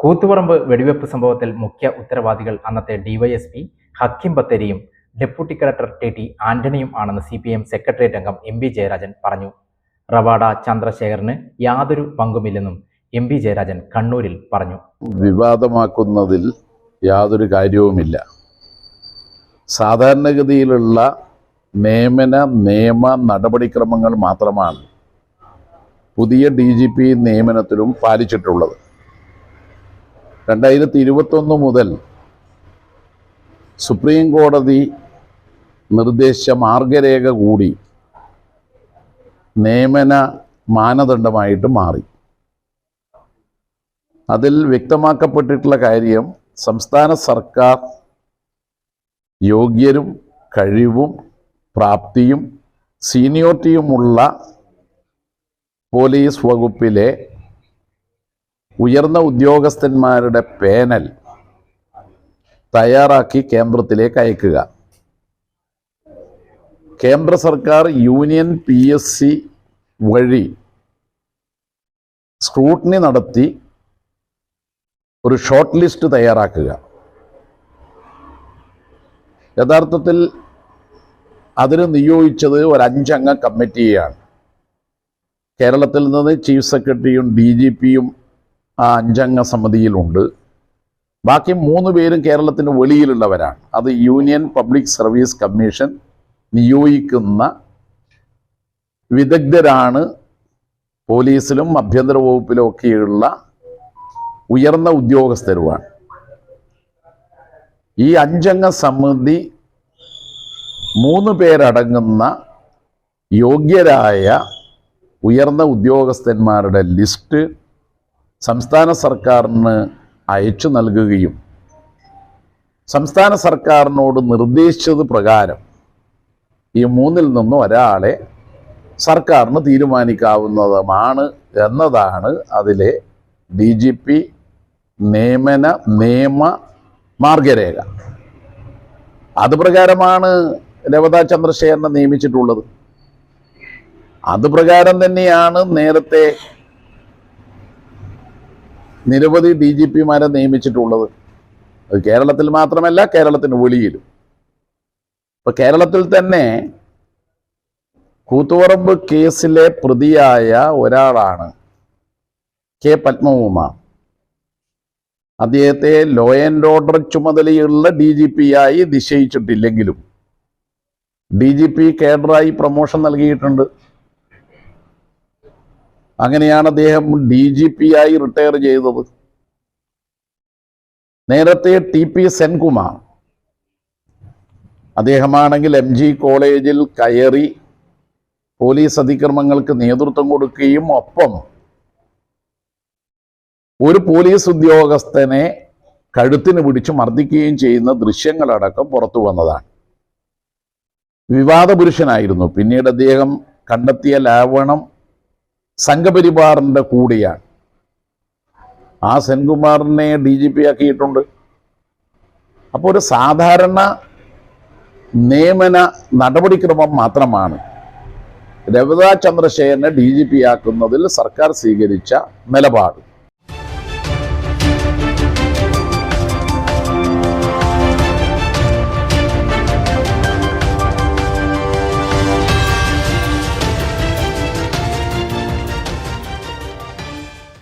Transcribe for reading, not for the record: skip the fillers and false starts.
കൂത്തുപറമ്പ് വെടിവെപ്പ് സംഭവത്തിൽ മുഖ്യ ഉത്തരവാദികൾ അന്നത്തെ ഡിവൈഎസ്പി ഹക്കീം ബത്തേരിയും ഡെപ്യൂട്ടി കളക്ടർ ടി ആന്റണിയും ആണെന്ന് CPM സെക്രട്ടേറിയറ്റ് അംഗം MB ജയരാജൻ പറഞ്ഞു. റവാഡ ചന്ദ്രശേഖറിന് യാതൊരു പങ്കുമില്ലെന്നും MB ജയരാജൻ കണ്ണൂരിൽ പറഞ്ഞു. വിവാദമാക്കുന്നതിൽ യാതൊരു കാര്യവുമില്ല. സാധാരണഗതിയിലുള്ള നിയമ നടപടിക്രമങ്ങൾ മാത്രമാണ് പുതിയ DGP നിയമനത്തിലും പാലിച്ചിട്ടുള്ളത്. 2021 മുതൽ സുപ്രീം കോടതി നിർദ്ദേശിച്ച മാർഗരേഖ കൂടി നിയമന മാനദണ്ഡമായിട്ട് മാറി. അതിൽ വ്യക്തമാക്കപ്പെട്ടിട്ടുള്ള കാര്യം, സംസ്ഥാന സർക്കാർ യോഗ്യരും കഴിവും പ്രാപ്തിയും സീനിയോറിറ്റിയുമുള്ള പോലീസ് വകുപ്പിലെ ഉയർന്ന ഉദ്യോഗസ്ഥന്മാരുടെ പാനൽ തയ്യാറാക്കി കേന്ദ്രത്തിലേക്ക് അയക്കുക. കേന്ദ്ര സർക്കാർ യൂണിയൻ PSC വഴി സ്ക്രൂട്ടിനി നടത്തി ഒരു ഷോർട്ട് ലിസ്റ്റ് തയ്യാറാക്കുക. യഥാർത്ഥത്തിൽ അതിന് നിയോഗിച്ചത് ഒരു 5 അംഗ കമ്മിറ്റിയെയാണ്. കേരളത്തിൽ നിന്ന് ചീഫ് സെക്രട്ടറിയും DGPയും ആ 5 അംഗ സമിതിയിലുണ്ട്. ബാക്കി 3 പേരും കേരളത്തിന് വെളിയിലുള്ളവരാണ്. അത് യൂണിയൻ പബ്ലിക് സർവീസ് കമ്മീഷൻ നിയോഗിക്കുന്ന വിദഗ്ധരാണ്. പോലീസിലും ആഭ്യന്തര വകുപ്പിലും ഒക്കെയുള്ള ഉയർന്ന ഉദ്യോഗസ്ഥരുമാണ്. ഈ 5 അംഗ സമിതി 3 പേരടങ്ങുന്ന യോഗ്യരായ ഉയർന്ന ഉദ്യോഗസ്ഥന്മാരുടെ ലിസ്റ്റ് സംസ്ഥാന സർക്കാരിന് അയച്ചു നൽകുകയും സംസ്ഥാന സർക്കാരിനോട് നിർദ്ദേശിച്ചത് പ്രകാരം ഈ 3-ൽ നിന്നും ഒരാളെ സർക്കാരിന് തീരുമാനിക്കാവുന്നതുമാണ് എന്നതാണ് അതിലെ DGP നിയമ മാർഗരേഖ. അത് പ്രകാരമാണ് രവത ചന്ദ്രശേഖരനെ നിയമിച്ചിട്ടുള്ളത്. അതുപ്രകാരം തന്നെയാണ് നേരത്തെ നിരവധി DGPമാരെ നിയമിച്ചിട്ടുള്ളത്. അത് കേരളത്തിൽ മാത്രമല്ല, കേരളത്തിന് വെളിയിലും. ഇപ്പൊ കേരളത്തിൽ തന്നെ കൂത്തുപറമ്പ് കേസിലെ പ്രതിയായ ഒരാളാണ് K പത്മകുമാർ. അദ്ദേഹത്തെ ലോ ആൻഡ് ഓർഡർ ചുമതലയുള്ള DGPയായി നിശ്ചയിച്ചിട്ടില്ലെങ്കിലും DGP കേഡറായി പ്രൊമോഷൻ നൽകിയിട്ടുണ്ട്. അങ്ങനെയാണ് അദ്ദേഹം DGPയായി റിട്ടയർ ചെയ്തത്. നേരത്തെ TP സെൻകുമാർ, അദ്ദേഹമാണെങ്കിൽ MG കോളേജിൽ കയറി പോലീസ് അതിക്രമങ്ങൾക്ക് നേതൃത്വം കൊടുക്കുകയും ഒപ്പം ഒരു പോലീസ് ഉദ്യോഗസ്ഥനെ കഴുത്തിന് പിടിച്ച് മർദ്ദിക്കുകയും ചെയ്യുന്ന ദൃശ്യങ്ങളടക്കം പുറത്തു വന്നതാണ്. വിവാദ പുരുഷനായിരുന്നു. പിന്നീട് അദ്ദേഹം കണ്ടെത്തിയ ലാവണം സംഘപരിവാറിന്റെ കൂടെയാണ്. ആ സെൻകുമാറിനെ DGP ആക്കിയിട്ടുണ്ട്. അപ്പോൾ ഒരു സാധാരണ നിയമന നടപടിക്രമം മാത്രമാണ് രവത ചന്ദ്രശേഖരനെ DGP ആക്കുന്നതിൽ സർക്കാർ സ്വീകരിച്ച നിലപാട്.